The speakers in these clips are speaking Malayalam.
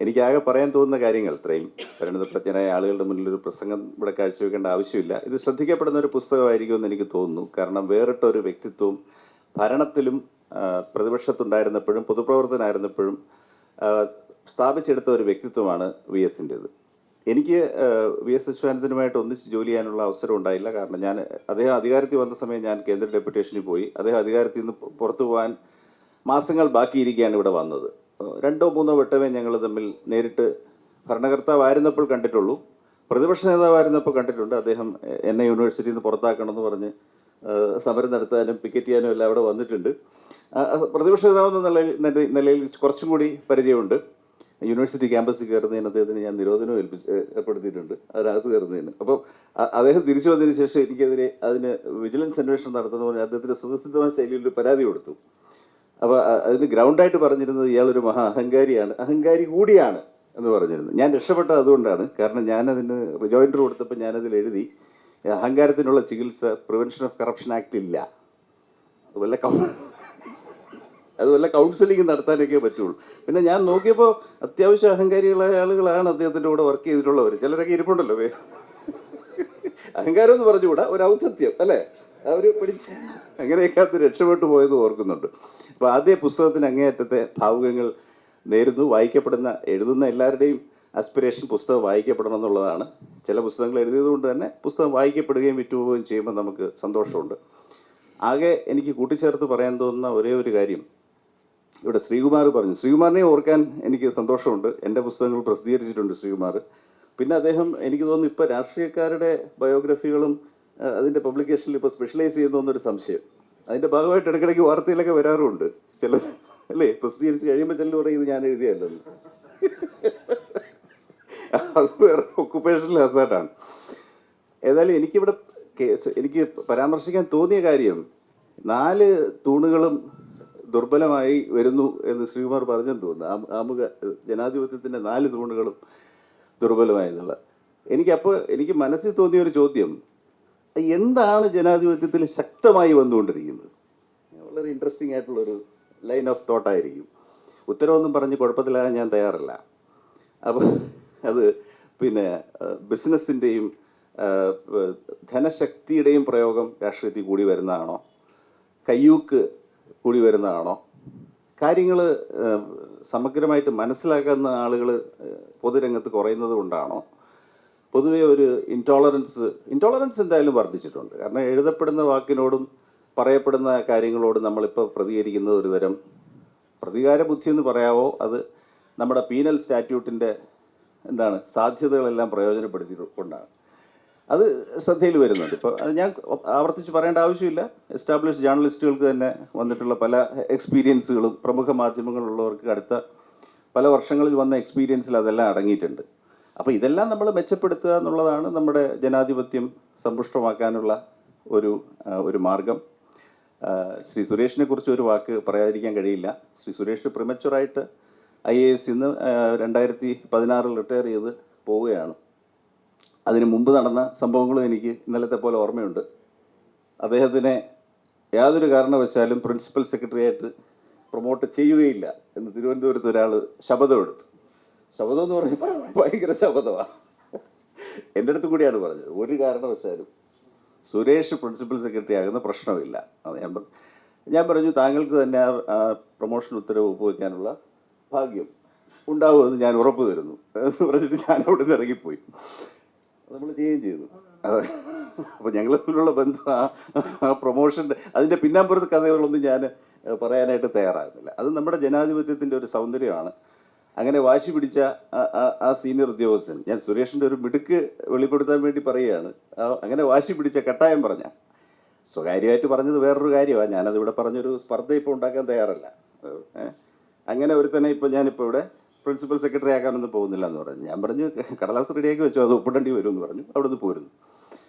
എനിക്കാകെ പറയാൻ തോന്നുന്ന കാര്യങ്ങൾ ഇത്രയും പരിണിതപ്രജ്ഞരായ ആളുകളുടെ മുന്നിൽ ഒരു പ്രസംഗം ഇവിടെ കാഴ്ചവെക്കേണ്ട ആവശ്യമില്ല. ഇത് ശ്രദ്ധിക്കപ്പെടുന്ന ഒരു പുസ്തകമായിരിക്കുമെന്ന് എനിക്ക് തോന്നുന്നു. കാരണം വേറിട്ട ഒരു വ്യക്തിത്വവും ഭരണത്തിലും പ്രതിപക്ഷത്തുണ്ടായിരുന്നപ്പോഴും പൊതുപ്രവർത്തനായിരുന്നപ്പോഴും സ്ഥാപിച്ചെടുത്ത ഒരു വ്യക്തിത്വമാണ് വി എസിൻ്റെത്. എനിക്ക് വി എസ് അച്യുതാനന്ദനുമായിട്ട് ഒന്നിച്ച് ജോലി ചെയ്യാനുള്ള അവസരം ഉണ്ടായില്ല. കാരണം അദ്ദേഹം അധികാരത്തിൽ വന്ന സമയം ഞാൻ കേന്ദ്ര ഡെപ്യൂട്ടേഷനിൽ പോയി. അദ്ദേഹം അധികാരത്തിൽ നിന്ന് പുറത്തു പോകാൻ മാസങ്ങൾ ബാക്കിയിരിക്കുകയാണ് ഇവിടെ വന്നത്. 2 3 വട്ടമേ ഞങ്ങൾ തമ്മിൽ നേരിട്ട് ഭരണകർത്താവായിരുന്നപ്പോൾ കണ്ടിട്ടുള്ളൂ. പ്രതിപക്ഷ നേതാവായിരുന്നപ്പോൾ കണ്ടിട്ടുണ്ട്. അദ്ദേഹം എന്നെ യൂണിവേഴ്സിറ്റിയിൽ നിന്ന് പുറത്താക്കണമെന്ന് പറഞ്ഞ് സമരം നടത്താനും പിക്കറ്റ് ചെയ്യാനും എല്ലാം അവിടെ വന്നിട്ടുണ്ട്. പ്രതിപക്ഷ നേതാവെന്ന നിലയിൽ കുറച്ചും കൂടി പരിചയമുണ്ട്. യൂണിവേഴ്സിറ്റി ക്യാമ്പസിൽ കയറുന്നതിന് അദ്ദേഹത്തിന് ഞാൻ നിരോധനം ഏർപ്പെടുത്തിയിട്ടുണ്ട് അതിനകത്ത് കയറുന്നതിന്. അപ്പോൾ അദ്ദേഹം തിരിച്ചു വന്നതിന് ശേഷം എനിക്കെതിരെ അതിന് വിജിലൻസ് അന്വേഷണം നടത്തുന്ന പറഞ്ഞാൽ അദ്ദേഹത്തിൻ്റെ സുഖസിദ്ധമായ ശൈലിയിൽ ഒരു പരാതി കൊടുത്തു. അപ്പോൾ അതിന് ഗ്രൗണ്ടായിട്ട് പറഞ്ഞിരുന്നത് ഇയാളൊരു മഹാ അഹങ്കാരിയാണ്, അഹങ്കാരി കൂടിയാണ് എന്ന് പറഞ്ഞിരുന്നു. ഞാൻ രക്ഷപ്പെട്ടത് അതുകൊണ്ടാണ്. കാരണം ഞാനതിന് റിജോയിൻഡർ കൊടുത്തപ്പോൾ ഞാനതിൽ എഴുതി അഹങ്കാരത്തിനുള്ള ചികിത്സ പ്രിവെൻഷൻ ഓഫ് കറപ്ഷൻ ആക്ട് ഇല്ല, അതുപോലെ കൗൺസിലിംഗ് നടത്താനൊക്കെ പറ്റുള്ളൂ. പിന്നെ ഞാൻ നോക്കിയപ്പോൾ അത്യാവശ്യം അഹങ്കാരികളായ ആളുകളാണ് അദ്ദേഹത്തിൻ്റെ കൂടെ വർക്ക് ചെയ്തിട്ടുള്ളവർ. ചിലരൊക്കെ ഇരിപ്പുണ്ടല്ലോ. അഹങ്കാരം എന്ന് പറഞ്ഞുകൂടാ, ഒരു ഔദ്ധത്യം അല്ലേ, അവർ പിടിച്ച് അങ്ങനെയൊക്കെ അത് രക്ഷപ്പെട്ടു പോയത് ഓർക്കുന്നുണ്ട്. അപ്പോൾ ആദ്യ പുസ്തകത്തിന് അങ്ങേയറ്റത്തെ ഭാവുകങ്ങൾ നേരുന്നു. എഴുതുന്ന എല്ലാവരുടെയും ആസ്പിറേഷൻ പുസ്തകം വായിക്കപ്പെടണം എന്നുള്ളതാണ്. ചില പുസ്തകങ്ങൾ എഴുതിയതുകൊണ്ട് തന്നെ പുസ്തകം വായിക്കപ്പെടുകയും വിറ്റുപോവുകയും ചെയ്യുമ്പോൾ നമുക്ക് സന്തോഷമുണ്ട്. ആകെ എനിക്ക് കൂട്ടിച്ചേർത്ത് പറയാൻ തോന്നുന്ന ഒരേ ഒരു കാര്യം, ഇവിടെ ശ്രീകുമാർ പറഞ്ഞു. ശ്രീകുമാറിനെ ഓർക്കാൻ എനിക്ക് സന്തോഷമുണ്ട്. എൻ്റെ പുസ്തകങ്ങൾ പ്രസിദ്ധീകരിച്ചിട്ടുണ്ട് ശ്രീകുമാർ. പിന്നെ അദ്ദേഹം എനിക്ക് തോന്നുന്നു ഇപ്പോൾ രാഷ്ട്രീയക്കാരുടെ ബയോഗ്രഫികളും അതിൻ്റെ പബ്ലിക്കേഷനിൽ ഇപ്പോൾ സ്പെഷ്യലൈസ് ചെയ്യുന്നൊരു സംശയം. അതിൻ്റെ ഭാഗമായിട്ട് ഇടയ്ക്കിടയ്ക്ക് വാർത്തയിലൊക്കെ വരാറുമുണ്ട് ചില, അല്ലേ, പ്രസിദ്ധീകരിച്ച് കഴിയുമ്പോൾ ചിലർ പറയും ഇത് ഞാൻ എഴുതിയല്ലെന്ന്. അത് വേറെ ഒക്കുപേഷണൽ ഹസാർഡാണ്. ഏതായാലും എനിക്ക് പരാമർശിക്കാൻ തോന്നിയ കാര്യം, 4 തൂണുകളും ദുർബലമായി വരുന്നു എന്ന് ശ്രീകുമാർ പറഞ്ഞെന്ന് തോന്നുന്നു. ആമുഖ ജനാധിപത്യത്തിൻ്റെ 4 തൂണുകളും ദുർബലമായി എന്നുള്ള. എനിക്ക് മനസ്സിൽ തോന്നിയ ഒരു ചോദ്യം, എന്താണ് ജനാധിപത്യത്തിൽ ശക്തമായി വന്നുകൊണ്ടിരിക്കുന്നത്? വളരെ ഇൻട്രസ്റ്റിംഗ് ആയിട്ടുള്ളൊരു ലൈൻ ഓഫ് തോട്ടായിരിക്കും. ഉത്തരവൊന്നും പറഞ്ഞ് കുഴപ്പത്തിലാകാൻ ഞാൻ തയ്യാറല്ല. അപ്പോൾ അത് പിന്നെ ബിസിനസ്സിൻ്റെയും ധനശക്തിയുടെയും പ്രയോഗം രാഷ്ട്രീയത്തിൽ കൂടി വരുന്നതാണോ, കയ്യൂക്ക് കൂടി വരുന്നതാണോ, കാര്യങ്ങൾ സമഗ്രമായിട്ട് മനസ്സിലാക്കുന്ന ആളുകൾ പൊതുരംഗത്ത് കുറയുന്നത് കൊണ്ടാണോ, പൊതുവെ ഒരു ഇൻടോളറൻസ് എന്തായാലും വർദ്ധിച്ചിട്ടുണ്ട്. കാരണം എഴുതപ്പെടുന്ന വാക്കിനോടും പറയപ്പെടുന്ന കാര്യങ്ങളോടും നമ്മളിപ്പോൾ പ്രതികരിക്കുന്നത് ഒരു തരം പ്രതികാര ബുദ്ധി എന്ന് പറയാവോ, അത് നമ്മുടെ പീനൽ സ്റ്റാറ്റ്യൂട്ടിൻ്റെ സാധ്യതകളെല്ലാം പ്രയോജനപ്പെടുത്തിക്കൊണ്ടാണ് അത് ശ്രദ്ധയിൽ വരുന്നുണ്ട്. ഇപ്പോൾ അത് ഞാൻ ആവർത്തിച്ച് പറയേണ്ട ആവശ്യമില്ല. എസ്റ്റാബ്ലിഷ് ജേർണലിസ്റ്റുകൾക്ക് തന്നെ വന്നിട്ടുള്ള പല എക്സ്പീരിയൻസുകളും പ്രമുഖ മാധ്യമങ്ങളുള്ളവർക്ക് അടുത്ത പല വർഷങ്ങളിൽ വന്ന എക്സ്പീരിയൻസിൽ അതെല്ലാം അടങ്ങിയിട്ടുണ്ട്. അപ്പോൾ ഇതെല്ലാം നമ്മൾ മെച്ചപ്പെടുത്തുക എന്നുള്ളതാണ് നമ്മുടെ ജനാധിപത്യം സമ്പുഷ്ടമാക്കാനുള്ള ഒരു മാർഗം. ശ്രീ സുരേഷിനെ കുറിച്ച് ഒരു വാക്ക് പറയാതിരിക്കാൻ കഴിയില്ല. ശ്രീ സുരേഷ് പ്രിമച്ചുറായിട്ട് IAS ഇന്ന് 2016 റിട്ടയർ ചെയ്ത് പോവുകയാണ്. അതിന് മുമ്പ് നടന്ന സംഭവങ്ങളും എനിക്ക് ഇന്നലത്തെ പോലെ ഓർമ്മയുണ്ട്. അദ്ദേഹത്തിനെ യാതൊരു കാരണവശാലും പ്രിൻസിപ്പൽ സെക്രട്ടറിയായിട്ട് പ്രൊമോട്ട് ചെയ്യുകയില്ല എന്ന് തിരുവനന്തപുരത്ത് ഒരാൾ ശപഥമെടുത്തു. ശപഥം എന്ന് പറയുമ്പോൾ ഭയങ്കര ശപഥമാണ്. എൻ്റെ അടുത്ത് കൂടിയാണ് പറഞ്ഞത്, ഒരു കാരണവശാലും സുരേഷ് പ്രിൻസിപ്പൽ സെക്രട്ടറി ആകുന്ന പ്രശ്നമില്ല. അത് ഞാൻ പറഞ്ഞു താങ്കൾക്ക് തന്നെ ആ പ്രൊമോഷൻ ഉത്തരവ് ഒപ്പുവെക്കാനുള്ള ഭാഗ്യം ഉണ്ടാവുമെന്ന് ഞാൻ ഉറപ്പ് തരുന്നു എന്ന് പറഞ്ഞിട്ട് ഞാൻ അവിടെ നിന്ന് ഇറങ്ങിപ്പോയി. നമ്മൾ ചെയ്യുകയും ചെയ്തു. അപ്പോൾ ഞങ്ങൾ തമ്മിലുള്ള ബന്ധം ആ പ്രൊമോഷൻ്റെ അതിൻ്റെ പിന്നാമ്പുറത്ത് കഥകളൊന്നും ഞാൻ പറയാനായിട്ട് തയ്യാറാകുന്നില്ല. അത് നമ്മുടെ ജനാധിപത്യത്തിൻ്റെ ഒരു സൗന്ദര്യമാണ്. അങ്ങനെ വാശി പിടിച്ച ആ സീനിയർ ഉദ്യോഗസ്ഥൻ, ഞാൻ സുരേഷിൻ്റെ ഒരു മിടുക്ക് വെളിപ്പെടുത്താൻ വേണ്ടി പറയുകയാണ്, അങ്ങനെ വാശി പിടിച്ച കട്ടായം പറഞ്ഞ സ്വകാര്യമായിട്ട് പറഞ്ഞത് വേറൊരു കാര്യമാണ്. ഞാനതിവിടെ പറഞ്ഞൊരു സ്പർദ്ധ ഇപ്പോൾ ഉണ്ടാക്കാൻ തയ്യാറല്ല. അങ്ങനെ ഒരുത്തന്നെ ഞാനിപ്പോൾ ഇവിടെ പ്രിൻസിപ്പൽ സെക്രട്ടറി ആക്കാനൊന്നും പോകുന്നില്ല എന്ന് പറഞ്ഞു. ഞാൻ പറഞ്ഞു കടലാസ് റെഡിയാക്കി വെച്ചോ, അത് ഒപ്പിടേണ്ടി വരും എന്ന് പറഞ്ഞു. അവിടെ നിന്ന് പോരുന്നു.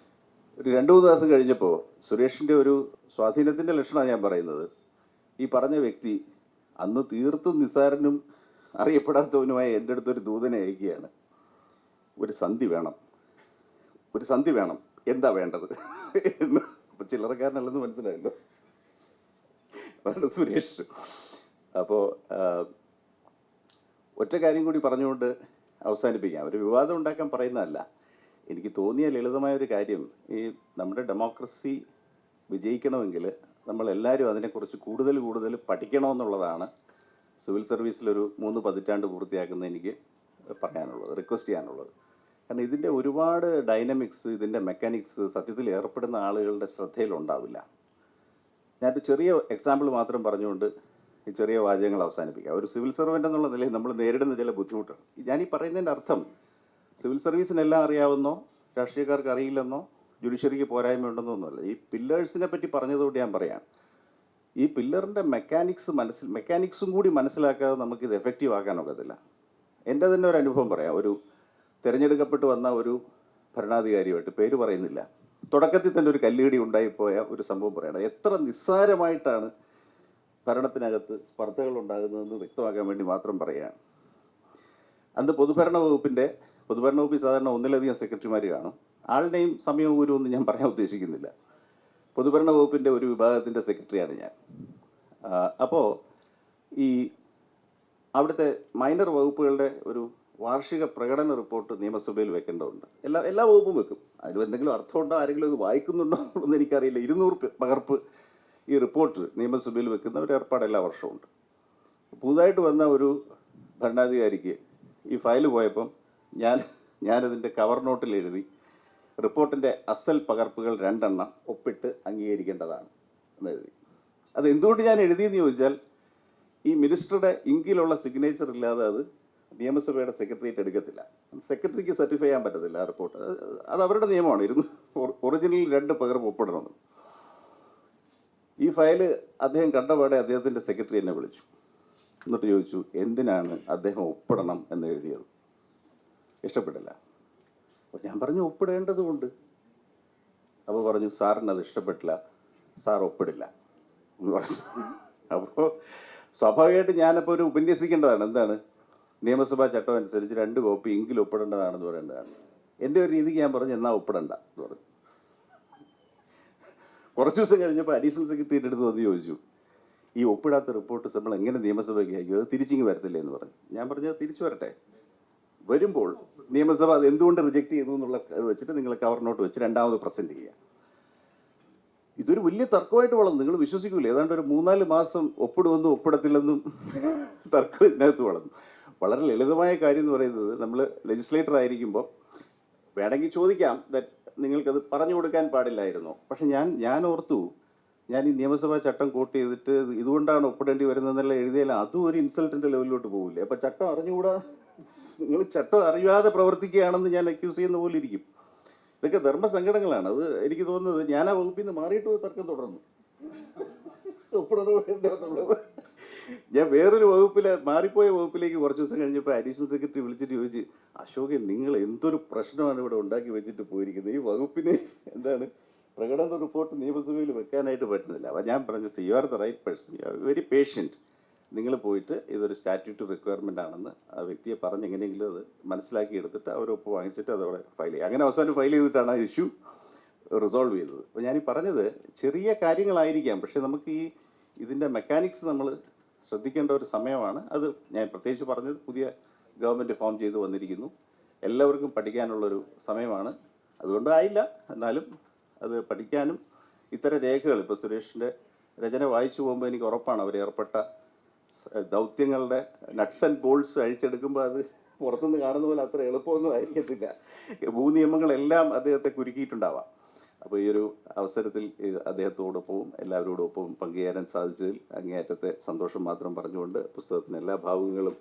ഒരു 2-3 ദിവസം കഴിഞ്ഞപ്പോൾ സുരേഷിൻ്റെ ഒരു സ്വാധീനത്തിൻ്റെ ലക്ഷണമാണ് ഞാൻ പറയുന്നത്. ഈ പറഞ്ഞ വ്യക്തി അന്ന് തീർത്തും നിസ്സാരനും അറിയപ്പെടാത്തവനുമായി എൻ്റെ അടുത്തൊരു ദൂതനെ അയക്കുകയാണ്. ഒരു സന്ധി വേണം, എന്താ വേണ്ടത് എന്ന്. അപ്പോൾ ചില്ലറക്കാരനല്ലെന്ന് മനസ്സിലായല്ലോ, അതാണ് സുരേഷ്. അപ്പോൾ ഒറ്റ കാര്യം കൂടി പറഞ്ഞുകൊണ്ട് അവസാനിപ്പിക്കാം. ഒരു വിവാദം ഉണ്ടാക്കാൻ പറയുന്നതല്ല. എനിക്ക് തോന്നിയ ലളിതമായ ഒരു കാര്യം, ഈ നമ്മുടെ ഡെമോക്രസി വിജയിക്കണമെങ്കിൽ നമ്മളെല്ലാവരും അതിനെക്കുറിച്ച് കൂടുതൽ പഠിക്കണമെന്നുള്ളതാണ് സിവിൽ സർവീസിലൊരു 3 പതിറ്റാണ്ട് പൂർത്തിയാക്കുന്ന എനിക്ക് പറയാനുള്ളത്, റിക്വസ്റ്റ് ചെയ്യാനുള്ളത്. കാരണം ഇതിൻ്റെ ഒരുപാട് ഡൈനമിക്സ്, ഇതിൻ്റെ മെക്കാനിക്സ് സത്യത്തിൽ ഏർപ്പെടുന്ന ആളുകളുടെ ശ്രദ്ധയിലുണ്ടാവില്ല. ഞാനൊരു ചെറിയ എക്സാമ്പിൾ മാത്രം പറഞ്ഞുകൊണ്ട് ഈ ചെറിയ വാചകങ്ങൾ അവസാനിപ്പിക്കാം. ഒരു സിവിൽ സർവൻ്റ് എന്നുള്ള നിലയിൽ നമ്മൾ നേരിടുന്ന ചില ബുദ്ധിമുട്ടുകൾ. ഞാനീ പറയുന്നതിൻ്റെ അർത്ഥം സിവിൽ സർവീസിനെല്ലാം അറിയാവുന്നോ രാഷ്ട്രീയക്കാർക്ക് അറിയില്ലെന്നോ ജുഡീഷ്യറിക്ക് പോരായ്മ ഉണ്ടെന്നൊന്നുമല്ല. ഈ പില്ലേഴ്സിനെ പറ്റി പറഞ്ഞതുകൊണ്ട് ഞാൻ പറയാം, ഈ പില്ലറിൻ്റെ മെക്കാനിക്സും കൂടി മനസ്സിലാക്കാതെ നമുക്കിത് എഫക്റ്റീവ് ആക്കാൻ ഒക്കത്തില്ല. എൻ്റെ തന്നെ ഒരു അനുഭവം പറയാം. ഒരു തിരഞ്ഞെടുക്കപ്പെട്ട് വന്ന ഒരു ഭരണാധികാരിയുമായിട്ട്, പേര് പറയുന്നില്ല, തുടക്കത്തിൽ തന്നെ ഒരു കല്ലുകടി ഉണ്ടായിപ്പോയ ഒരു സംഭവം പറയണം. എത്ര നിസ്സാരമായിട്ടാണ് ഭരണത്തിനകത്ത് സ്പർദ്ധകൾ ഉണ്ടാകുന്നതെന്ന് വ്യക്തമാക്കാൻ വേണ്ടി മാത്രം പറയുകയാണ്. അന്ന് പൊതുഭരണ വകുപ്പിൽ സാധാരണ ഒന്നിലധികം സെക്രട്ടറിമാർ കാണും. ആളുടെയും സമയവും ഒന്നും ഞാൻ പറയാൻ ഉദ്ദേശിക്കുന്നില്ല. പൊതുഭരണ വകുപ്പിൻ്റെ ഒരു വിഭാഗത്തിൻ്റെ സെക്രട്ടറിയാണ് ഞാൻ. അപ്പോൾ ഈ അവിടുത്തെ മൈനർ വകുപ്പുകളുടെ ഒരു വാർഷിക പ്രകടന റിപ്പോർട്ട് നിയമസഭയിൽ വെക്കേണ്ടതുണ്ട്. എല്ലാ വകുപ്പും വെക്കും. അതിൽ എന്തെങ്കിലും അർത്ഥമുണ്ടോ, ആരെങ്കിലും ഇത് വായിക്കുന്നുണ്ടോ എന്ന് എനിക്കറിയില്ല. 200 പകർപ്പ് ഈ റിപ്പോർട്ട് നിയമസഭയിൽ വെക്കുന്ന ഒരു ഏർപ്പാട് എല്ലാ വർഷവും ഉണ്ട്. പുതുതായിട്ട് വന്ന ഒരു ഭരണാധികാരിക്ക് ഈ ഫയൽ പോയപ്പം ഞാനതിൻ്റെ കവർ നോട്ടിൽ എഴുതി, റിപ്പോർട്ടിൻ്റെ അസൽ പകർപ്പുകൾ 2 ഒപ്പിട്ട് അംഗീകരിക്കേണ്ടതാണ് എന്ന് എഴുതി. അത് എന്തുകൊണ്ട് ഞാൻ എഴുതിയെന്ന് ചോദിച്ചാൽ, ഈ മിനിസ്റ്ററുടെ ഇങ്കിലുള്ള സിഗ്നേച്ചർ ഇല്ലാതെ അത് നിയമസഭയുടെ സെക്രട്ടേറിയറ്റ് എടുക്കത്തില്ല. സെക്രട്ടറിക്ക് സർട്ടിഫൈ ചെയ്യാൻ പറ്റത്തില്ല ആ റിപ്പോർട്ട്. അത് അവരുടെ നിയമമാണ്. ഒറിജിനൽ 2 പകർപ്പ് ഒപ്പിടണമെന്ന്. ഈ ഫയല് അദ്ദേഹം കണ്ടപാടെ അദ്ദേഹത്തിൻ്റെ സെക്രട്ടറി എന്നെ വിളിച്ചു. എന്നിട്ട് ചോദിച്ചു, എന്തിനാണ് അദ്ദേഹം ഒപ്പിടണം എന്ന് എഴുതിയത്? ഇഷ്ടപ്പെട്ടില്ല. അപ്പോൾ ഞാൻ പറഞ്ഞു, ഒപ്പിടേണ്ടതുകൊണ്ട്. അപ്പോൾ പറഞ്ഞു, സാറിന് അത് ഇഷ്ടപ്പെട്ടില്ല, സാർ ഒപ്പിടില്ല എന്ന് പറഞ്ഞു. അപ്പോൾ സ്വാഭാവികമായിട്ട് ഞാനപ്പോൾ ഒരു ഉപന്യസിക്കേണ്ടതാണ്. എന്താണ്, നിയമസഭാ ചട്ടം അനുസരിച്ച് 2 കോപ്പി എങ്കിലും ഒപ്പിടേണ്ടതാണെന്ന് പറയേണ്ടതാണ്. എൻ്റെ ഒരു രീതിക്ക് ഞാൻ പറഞ്ഞു, എന്നാൽ ഒപ്പിടണ്ട എന്ന് പറഞ്ഞു. കുറച്ച് ദിവസം കഴിഞ്ഞപ്പോൾ അഡീഷണൽ സെക്രട്ടറിയുടെ അടുത്ത് വന്ന് ചോദിച്ചു, ഈ ഒപ്പിടാത്ത റിപ്പോർട്ട് നമ്മൾ എങ്ങനെ നിയമസഭയ്ക്ക് അയക്കും, അത് തിരിച്ചിങ്ങ് വരത്തില്ലേ എന്ന് പറഞ്ഞു. ഞാൻ പറഞ്ഞത്, തിരിച്ചു വരട്ടെ, വരുമ്പോൾ നിയമസഭ അത് എന്തുകൊണ്ട് റിജക്റ്റ് ചെയ്തു എന്നുള്ള വെച്ചിട്ട് നിങ്ങൾ കവർ നോട്ട് വെച്ച് 2ാമത് പ്രസൻറ്റ് ചെയ്യുക. ഇതൊരു വലിയ തർക്കമായിട്ട് വളർന്നു. നിങ്ങൾ വിശ്വസിക്കൂല, ഏതാണ്ട് ഒരു 3-4 മാസം ഒപ്പിടുമെന്നും ഒപ്പിടത്തില്ലെന്നും തർക്കം ഇതിനകത്ത് വളർന്നു. വളരെ ലളിതമായ കാര്യം എന്ന് പറയുന്നത്, നമ്മൾ ലെജിസ്ലേറ്റർ ആയിരിക്കുമ്പോൾ വേണമെങ്കിൽ ചോദിക്കാം, നിങ്ങൾക്കത് പറഞ്ഞു കൊടുക്കാൻ പാടില്ലായിരുന്നോ? പക്ഷെ ഞാൻ ഓർത്തു, ഞാൻ ഈ നിയമസഭാ ചട്ടം കോട്ട് ചെയ്തിട്ട് ഇതുകൊണ്ടാണ് ഒപ്പിടേണ്ടി വരുന്നതെന്നല്ല എഴുതിയാൽ അതും ഒരു ഇൻസൾട്ടിൻ്റെ ലെവലിലോട്ട് പോകില്ലേ? അപ്പം ചട്ടം അറിഞ്ഞുകൂടാ, നിങ്ങൾ ചട്ടം അറിയാതെ പ്രവർത്തിക്കുകയാണെന്ന് ഞാൻ അക്യൂസ് ചെയ്യുന്ന പോലെ ഇരിക്കും. ഇതൊക്കെ ധർമ്മസങ്കടങ്ങളാണ്. അത് എനിക്ക് തോന്നുന്നത്, ഞാൻ ആ വകുപ്പിൽ നിന്ന് മാറിയിട്ട് തർക്കം തുടർന്നു. ഒപ്പിടുന്നത് ഞാൻ വേറൊരു മാറിപ്പോയ വകുപ്പിലേക്ക് കുറച്ച് ദിവസം കഴിഞ്ഞപ്പോൾ അഡീഷണൽ സെക്രട്ടറി വിളിച്ചിട്ട് ചോദിച്ച്, അശോകൻ, നിങ്ങൾ എന്തൊരു പ്രശ്നമാണ് ഇവിടെ ഉണ്ടാക്കി വെച്ചിട്ട് പോയിരിക്കുന്നത്, ഈ വകുപ്പിന് പ്രകടന റിപ്പോർട്ട് നിയമസഭയിൽ വെക്കാനായിട്ട് പറ്റുന്നില്ല. അപ്പോൾ ഞാൻ പറഞ്ഞു, you are the right person, you are very patient. നിങ്ങൾ പോയിട്ട് ഇതൊരു സ്റ്റാറ്റ്യൂട്ടറി റിക്വയർമെൻ്റ് ആണെന്ന് ആ വ്യക്തിയെ പറഞ്ഞ് എങ്ങനെയെങ്കിലും അത് മനസ്സിലാക്കി എടുത്തിട്ട് അവരൊപ്പ് വാങ്ങിച്ചിട്ട് അതവിടെ ഫയൽ ചെയ്യുക. അങ്ങനെ അവസാനം ഫയൽ ചെയ്തിട്ടാണ് ആ ഇഷ്യൂ റിസോൾവ് ചെയ്തത്. അപ്പോൾ ഞാനീ പറഞ്ഞത് ചെറിയ കാര്യങ്ങളായിരിക്കാം, പക്ഷേ നമുക്ക് ഇതിൻ്റെ മെക്കാനിക്സ് നമ്മൾ ശ്രദ്ധിക്കേണ്ട ഒരു സമയമാണ്. അത് ഞാൻ പ്രത്യേകിച്ച് പറഞ്ഞത്, പുതിയ ഗവൺമെൻറ് ഫോം ചെയ്ത് വന്നിരിക്കുന്നു, എല്ലാവർക്കും പഠിക്കാനുള്ളൊരു സമയമാണ്. അതുകൊണ്ടായില്ല, എന്നാലും അത് പഠിക്കാനും ഇത്തരം രേഖകൾ, ഇപ്പോൾ സുരേഷിൻ്റെ രചന വായിച്ചു പോകുമ്പോൾ എനിക്ക് ഉറപ്പാണ് അവർ ഏർപ്പെട്ട ദൗത്യങ്ങളുടെ നട്ട്സ് ആൻഡ് ബോൾട്സ് അഴിച്ചെടുക്കുമ്പോൾ അത് പുറത്തുനിന്ന് കാണുന്ന പോലെ അത്ര എളുപ്പമൊന്നും ആയിരിക്കത്തില്ല. ഭൂനിയമങ്ങളെല്ലാം അദ്ദേഹത്തെ കുരുക്കിയിട്ടുണ്ടാവാം. അപ്പോൾ ഈ ഒരു അവസരത്തിൽ അദ്ദേഹത്തോടൊപ്പവും എല്ലാവരോടൊപ്പവും പങ്കുചേരാൻ സാധിച്ചതിൽ അങ്ങേയറ്റത്തെ സന്തോഷം മാത്രം പറഞ്ഞുകൊണ്ട് പുസ്തകത്തിന് എല്ലാ ഭാവുകങ്ങളും